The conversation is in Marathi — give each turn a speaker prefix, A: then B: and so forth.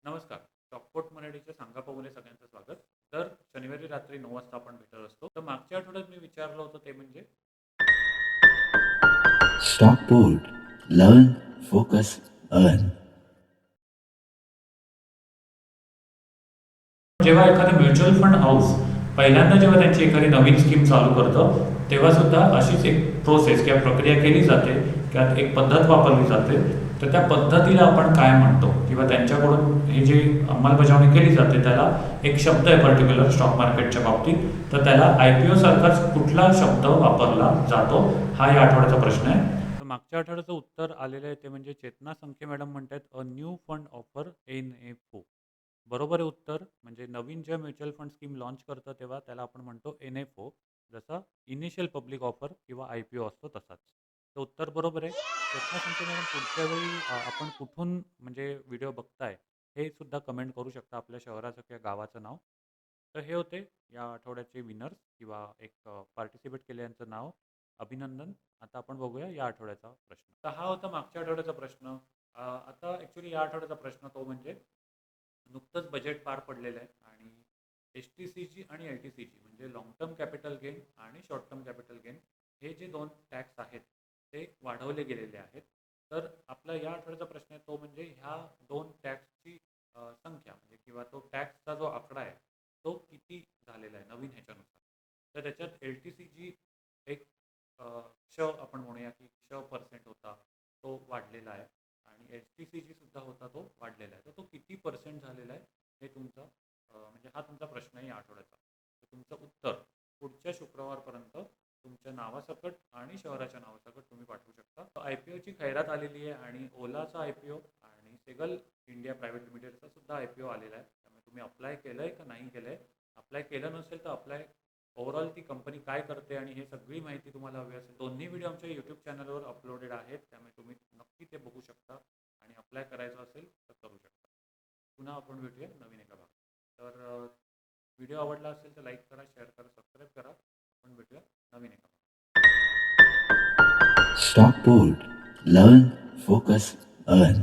A: नमस्कार. स्टॉकपोर्ट मराठीच्या सांगापामुले सगळ्यांचं स्वागत. दर शनिवारी रात्री 9 वाजता आपण भेटत असतो. तर मागच्या आठवड्यात मी विचारलं होतं ते म्हणजे
B: Stockport. Learn, focus, earn.
A: जेव्हा एखादं म्युच्युअल फंड हाऊस पहिल्यांदा जेव्हा त्यांची एखादी नवीन स्कीम चालू करतं, तेव्हा सुद्धा अशीच एक प्रोसेस किंवा प्रक्रिया केली जाते किंवा एक पद्धत वापरली जाते. तर त्या पद्धतीला आपण काय म्हणतो किंवा त्यांच्याकडून हे जी अंमलबजावणी केली जाते त्याला एक शब्द आहे पर्टिक्युलर स्टॉक मार्केटच्या बाबतीत. तर त्याला IPO सारखाच कुठला शब्द वापरला जातो हा या आठवड्याचा प्रश्न आहे. तर मागच्या आठवड्याचं उत्तर आलेलं आहे ते म्हणजे चेतना संखे मॅडम म्हणतात a new fund offer NFO. बरोबर आहे उत्तर. म्हणजे नवीन जेव्हा म्युच्युअल फंड स्कीम लॉन्च करतं तेव्हा त्याला आपण म्हणतो NFO. जसं इनिशियल पब्लिक ऑफर किंवा IPO असतो तसाच. तर उत्तर बरोबर आहे. चेतना संख्या मॅडम पुढच्या वेळी आपण कुठून म्हणजे व्हिडिओ बघताय हे सुद्धा कमेंट करू शकता आपल्या शहराचं किंवा गावाचं नाव. तर हे होते या आठवड्याचे विनर्स किंवा एक पार्टिसिपेट केल्याचं नाव. अभिनंदन. आता आपण बघूया या आठवड्याचा प्रश्न. तर हा होता मागच्या आठवड्याचा प्रश्न. आता ॲक्च्युली या आठवड्याचा प्रश्न तो म्हणजे नुकतंच बजेट पार पडलेलं आहे आणि HTCG आणि LTCG म्हणजे लॉंग टर्म कॅपिटल गेन आणि शॉर्ट टर्म कॅपिटल गेन हे जे दोन टॅक्स आहेत ते वाढवले गेलेले आहेत. तर आपला या आठवड्याचा प्रश्न आहे तो म्हणजे ह्या दोन टॅक्सची संख्या म्हणजे किंवा तो टॅक्सचा जो आकडा आहे तो किती झालेला आहे नवीन ह्याच्यानुसार. तर त्याच्यात LTCG एक आपण म्हणूया की 100% होता तो वाढलेला आहे आणि HTCG सुद्धा होता तो वाढलेला आहे. तर तो किती पर्सेंट झालेला आहे हे तुमचा म्हणजे हा तुमचा प्रश्न आहे या आठवड्याचा. तर तुमचं उत्तर पुढच्या शुक्रवारपर्यंत तुमच्या नावासकट आणि शहराच्या नावासकट तुम्ही पाठवू शकता. IPOची खैरात आलेली आहे आणि ओलाचा IPO आणि सेगल इंडिया प्रायव्हेट लिमिटेडचा सुद्धा IPO आलेला आहे. त्यामुळे तुम्ही अप्लाय केलं आहे का नाही केलं आहे. अप्लाय केलं नसेल तर अप्लाय ओव्हरऑल ती कंपनी काय करते आणि हे सगळी माहिती तुम्हाला हवी असेल दोन्ही व्हिडिओ आमच्या यूट्यूब चॅनलवर अपलोडेड आहेत. त्यामुळे तुम्ही नक्की ते बघू शकता आणि अप्लाय करायचं असेल तर करू शकता. पुन्हा आपण भेटूया नवीन एका भागात. तर व्हिडिओ आवडला असेल तर लाईक करा, शेअर करा, सबस्क्राईब करा. आपण भेटूया नवीन एका भागात.
B: Stockport. Learn, focus, earn.